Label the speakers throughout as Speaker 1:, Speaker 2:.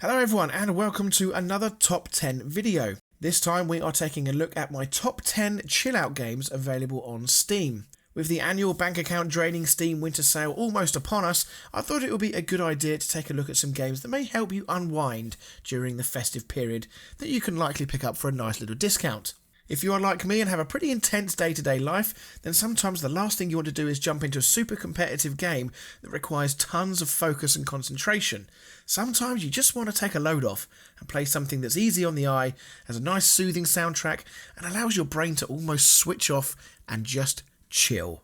Speaker 1: Hello everyone and welcome to another Top 10 video. This time we are taking a look at my top 10 chill out games available on Steam. With the annual bank account draining Steam winter sale almost upon us, I thought it would be a good idea to take a look at some games that may help you unwind during the festive period that you can likely pick up for a nice little discount. If you are like me and have a pretty intense day-to-day life, then sometimes the last thing you want to do is jump into a super competitive game that requires tons of focus and concentration. Sometimes you just want to take a load off and play something that's easy on the eye, has a nice soothing soundtrack, and allows your brain to almost switch off and just chill.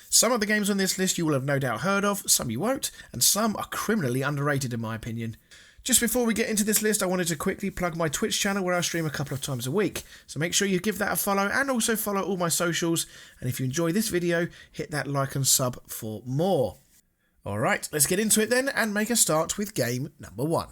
Speaker 1: Some of the games on this list you will have no doubt heard of, some you won't, and some are criminally underrated in my opinion. Just before we get into this list, I wanted to quickly plug my Twitch channel where I stream a couple of times a week. So make sure you give that a follow and also follow all my socials. And if you enjoy this video, hit that like and sub for more. Alright, let's get into it then and make a start with game number 1.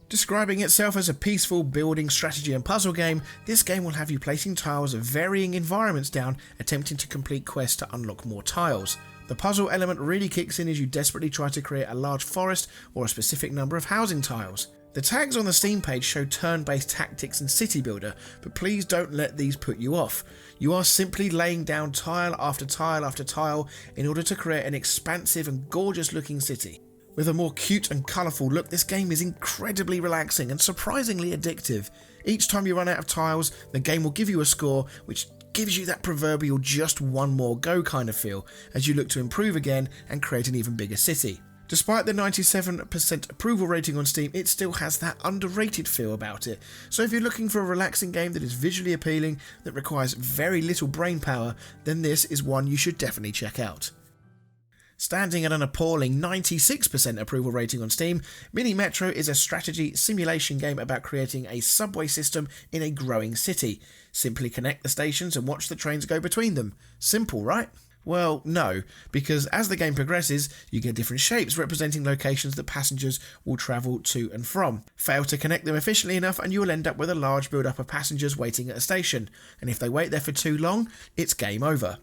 Speaker 1: Describing itself as a peaceful building, strategy and puzzle game, this game will have you placing tiles of varying environments down, attempting to complete quests to unlock more tiles. The puzzle element really kicks in as you desperately try to create a large forest or a specific number of housing tiles. The tags on the Steam page show turn-based tactics and city builder, but please don't let these put you off. You are simply laying down tile after tile after tile in order to create an expansive and gorgeous looking city. With a more cute and colourful look, this game is incredibly relaxing and surprisingly addictive. Each time you run out of tiles, the game will give you a score which gives you that proverbial just one more go kind of feel as you look to improve again and create an even bigger city. Despite the 97% approval rating on Steam, it still has that underrated feel about it. So if you're looking for a relaxing game that is visually appealing, that requires very little brain power, then this is one you should definitely check out. Standing at an appalling 96% approval rating on Steam, Mini Metro is a strategy simulation game about creating a subway system in a growing city. Simply connect the stations and watch the trains go between them. Simple, right? Well, no, because as the game progresses, you get different shapes representing locations that passengers will travel to and from. Fail to connect them efficiently enough and you will end up with a large build-up of passengers waiting at a station, and if they wait there for too long, it's game over.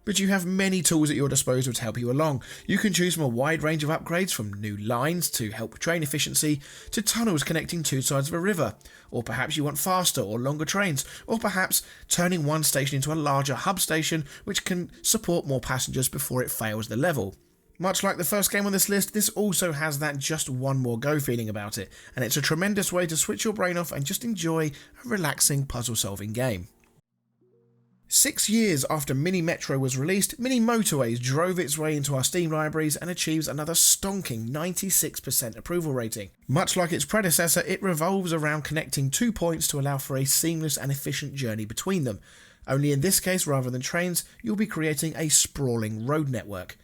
Speaker 1: But you have many tools at your disposal to help you along. You can choose from a wide range of upgrades, from new lines to help train efficiency, to tunnels connecting two sides of a river, or perhaps you want faster or longer trains, or perhaps turning one station into a larger hub station which can support more passengers before it fails the level. Much like the first game on this list, this also has that just one more go feeling about it, and it's a tremendous way to switch your brain off and just enjoy a relaxing puzzle solving game. 6 years after Mini Metro was released, Mini Motorways drove its way into our Steam libraries and achieves another stonking 96% approval rating. Much like its predecessor, it revolves around connecting 2 points to allow for a seamless and efficient journey between them. Only in this case, rather than trains, you'll be creating a sprawling road network.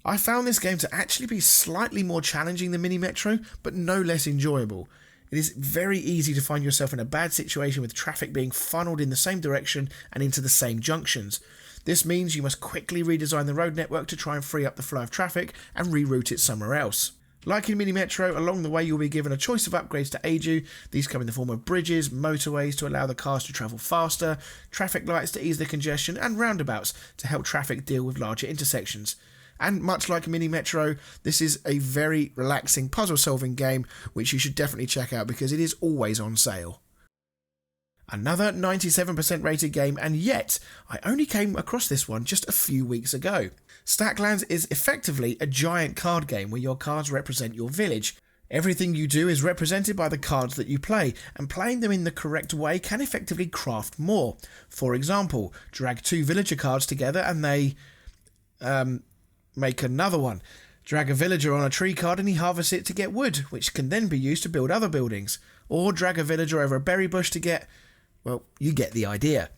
Speaker 1: I found this game to actually be slightly more challenging than Mini Metro, but no less enjoyable. It is very easy to find yourself in a bad situation with traffic being funneled in the same direction and into the same junctions. This means you must quickly redesign the road network to try and free up the flow of traffic and reroute it somewhere else. Like in Mini Metro, along the way you'll be given a choice of upgrades to aid you. These come in the form of bridges, motorways to allow the cars to travel faster, traffic lights to ease the congestion, and roundabouts to help traffic deal with larger intersections. And much like Mini Metro, this is a very relaxing puzzle-solving game which you should definitely check out because it is always on sale. Another 97% rated game, and yet I only came across this one just a few weeks ago. Stacklands is effectively a giant card game where your cards represent your village. Everything you do is represented by the cards that you play, and playing them in the correct way can effectively craft more. For example, drag 2 villager cards together and they make another one. Drag a villager on a tree card and he harvests it to get wood, which can then be used to build other buildings. Or drag a villager over a berry bush to get, well, you get the idea.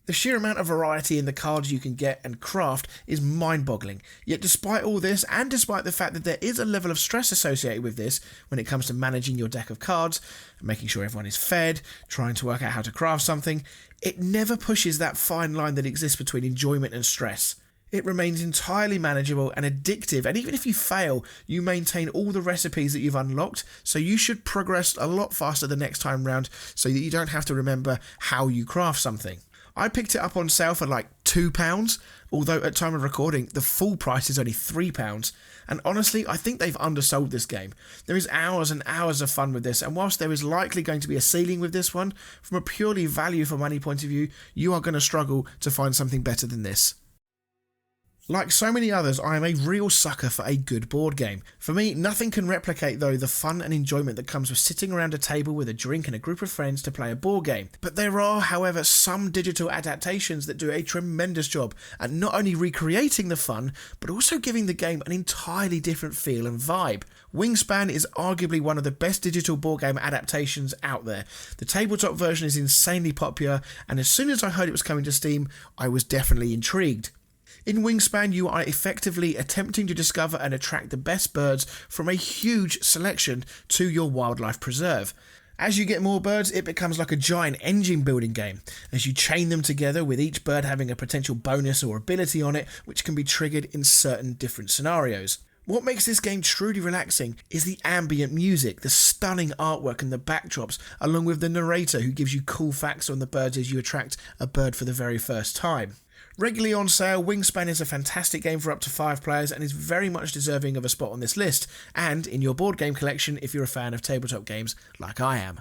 Speaker 1: The sheer amount of variety in the cards you can get and craft is mind-boggling. Yet despite all this, and despite the fact that there is a level of stress associated with this when it comes to managing your deck of cards, making sure everyone is fed, trying to work out how to craft something, it never pushes that fine line that exists between enjoyment and stress. It remains entirely manageable and addictive, and even if you fail, you maintain all the recipes that you've unlocked, so you should progress a lot faster the next time round so that you don't have to remember how you craft something. I picked it up on sale for like £2, although at time of recording the full price is only £3, and honestly I think they've undersold this game. There is hours and hours of fun with this, and whilst there is likely going to be a ceiling with this one, from a purely value for money point of view, you are going to struggle to find something better than this. Like so many others, I am a real sucker for a good board game. For me, nothing can replicate though the fun and enjoyment that comes with sitting around a table with a drink and a group of friends to play a board game. But there are, however, some digital adaptations that do a tremendous job at not only recreating the fun, but also giving the game an entirely different feel and vibe. Wingspan is arguably one of the best digital board game adaptations out there. The tabletop version is insanely popular, and as soon as I heard it was coming to Steam, I was definitely intrigued. In Wingspan, you are effectively attempting to discover and attract the best birds from a huge selection to your wildlife preserve. As you get more birds, it becomes like a giant engine building game, as you chain them together with each bird having a potential bonus or ability on it, which can be triggered in certain different scenarios. What makes this game truly relaxing is the ambient music, the stunning artwork and the backdrops, along with the narrator who gives you cool facts on the birds as you attract a bird for the very first time. Regularly on sale, Wingspan is a fantastic game for up to 5 players and is very much deserving of a spot on this list, and in your board game collection if you're a fan of tabletop games like I am.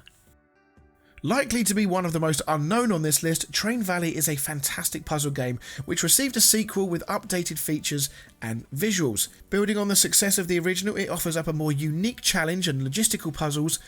Speaker 1: Likely to be one of the most unknown on this list, Train Valley is a fantastic puzzle game which received a sequel with updated features and visuals. Building on the success of the original, it offers up a more unique challenge and logistical puzzles,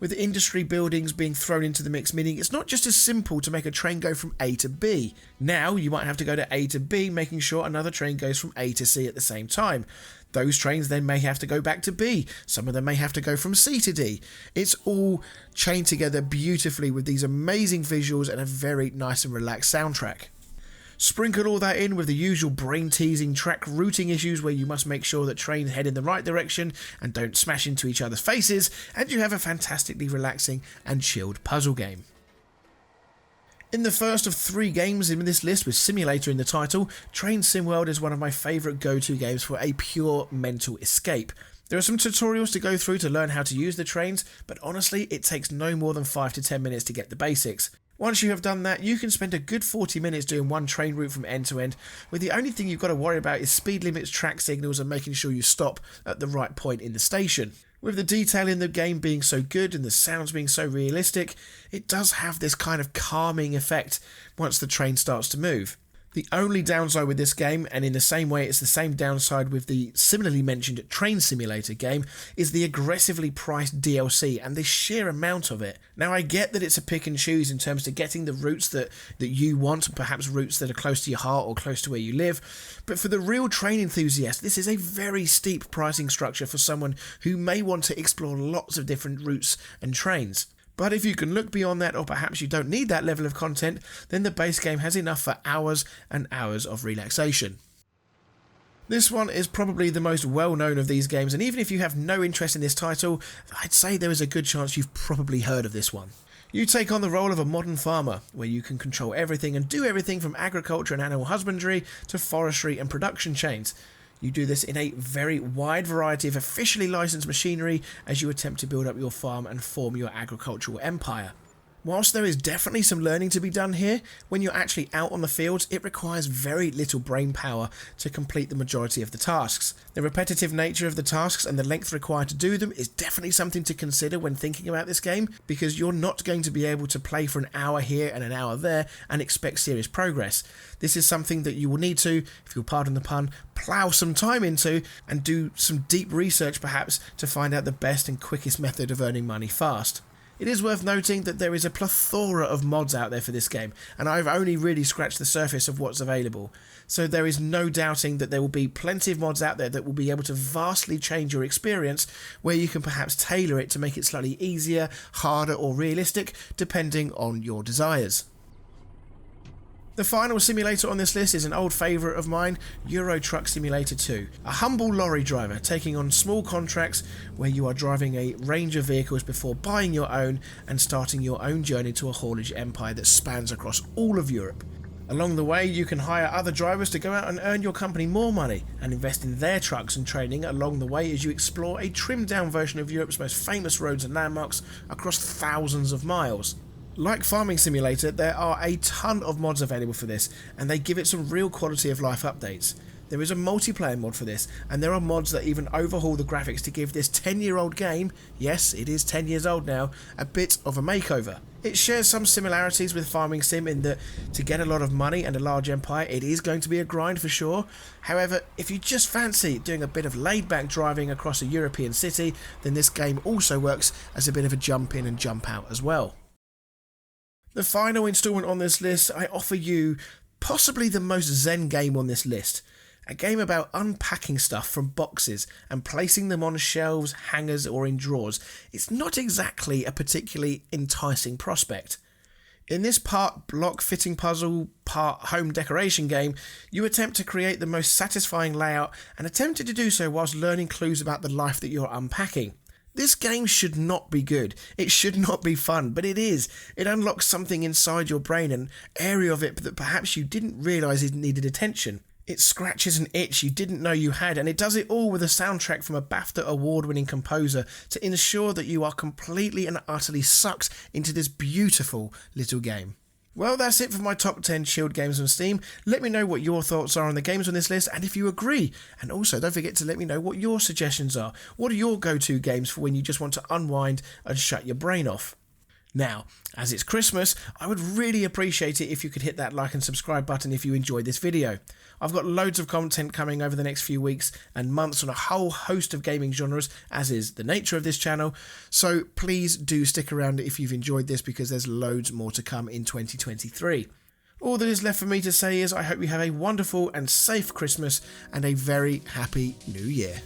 Speaker 1: with industry buildings being thrown into the mix, meaning it's not just as simple to make a train go from A to B. Now you might have to go to A to B, making sure another train goes from A to C at the same time. Those trains then may have to go back to B. Some of them may have to go from C to D. It's all chained together beautifully with these amazing visuals and a very nice and relaxed soundtrack. Sprinkle all that in with the usual brain-teasing track routing issues where you must make sure that trains head in the right direction and don't smash into each other's faces, and you have a fantastically relaxing and chilled puzzle game. In the first of 3 games in this list with simulator in the title, Train Sim World is one of my favourite go-to games for a pure mental escape. There are some tutorials to go through to learn how to use the trains, but honestly it takes no more than 5 to 10 minutes to get the basics. Once you have done that, you can spend a good 40 minutes doing one train route from end to end, where the only thing you've got to worry about is speed limits, track signals and making sure you stop at the right point in the station. With the detail in the game being so good and the sounds being so realistic, it does have this kind of calming effect once the train starts to move. The only downside with this game, and in the same way it's the same downside with the similarly mentioned Train Simulator game, is the aggressively priced DLC and the sheer amount of it. Now I get that it's a pick and choose in terms of getting the routes that you want, perhaps routes that are close to your heart or close to where you live, but for the real train enthusiast this is a very steep pricing structure for someone who may want to explore lots of different routes and trains. But if you can look beyond that, or perhaps you don't need that level of content, then the base game has enough for hours and hours of relaxation. This one is probably the most well known of these games, and even if you have no interest in this title, I'd say there is a good chance you've probably heard of this one. You take on the role of a modern farmer, where you can control everything and do everything from agriculture and animal husbandry to forestry and production chains. You do this in a very wide variety of officially licensed machinery as you attempt to build up your farm and form your agricultural empire. Whilst there is definitely some learning to be done here, when you're actually out on the fields, it requires very little brain power to complete the majority of the tasks. The repetitive nature of the tasks and the length required to do them is definitely something to consider when thinking about this game, because you're not going to be able to play for an hour here and an hour there and expect serious progress. This is something that you will need to, if you'll pardon the pun, plough some time into and do some deep research perhaps to find out the best and quickest method of earning money fast. It is worth noting that there is a plethora of mods out there for this game, and I've only really scratched the surface of what's available. So there is no doubting that there will be plenty of mods out there that will be able to vastly change your experience, where you can perhaps tailor it to make it slightly easier, harder or realistic, depending on your desires. The final simulator on this list is an old favourite of mine, Euro Truck Simulator 2. A humble lorry driver taking on small contracts where you are driving a range of vehicles before buying your own and starting your own journey to a haulage empire that spans across all of Europe. Along the way, you can hire other drivers to go out and earn your company more money and invest in their trucks and training along the way as you explore a trimmed down version of Europe's most famous roads and landmarks across thousands of miles. Like Farming Simulator, there are a ton of mods available for this, and they give it some real quality of life updates. There is a multiplayer mod for this, and there are mods that even overhaul the graphics to give this 10-year-old game, yes, it is 10 years old now, a bit of a makeover. It shares some similarities with Farming Sim in that to get a lot of money and a large empire, it is going to be a grind for sure. However, if you just fancy doing a bit of laid-back driving across a European city, then this game also works as a bit of a jump in and jump out as well. The final installment on this list, I offer you possibly the most zen game on this list. A game about unpacking stuff from boxes and placing them on shelves, hangers or in drawers. It's not exactly a particularly enticing prospect. In this part block fitting puzzle, part home decoration game, you attempt to create the most satisfying layout and attempted to do so whilst learning clues about the life that you're unpacking. This game should not be good, it should not be fun, but it is. It unlocks something inside your brain, an area of it that perhaps you didn't realise it needed attention. It scratches an itch you didn't know you had, and it does it all with a soundtrack from a BAFTA award-winning composer to ensure that you are completely and utterly sucked into this beautiful little game. Well, that's it for my top 10 chilled games on Steam. Let me know what your thoughts are on the games on this list and if you agree. And also, don't forget to let me know what your suggestions are. What are your go-to games for when you just want to unwind and shut your brain off? Now, as it's Christmas, I would really appreciate it if you could hit that like and subscribe button if you enjoyed this video. I've got loads of content coming over the next few weeks and months on a whole host of gaming genres, as is the nature of this channel, so please do stick around if you've enjoyed this because there's loads more to come in 2023. All that is left for me to say is I hope you have a wonderful and safe Christmas and a very happy New Year.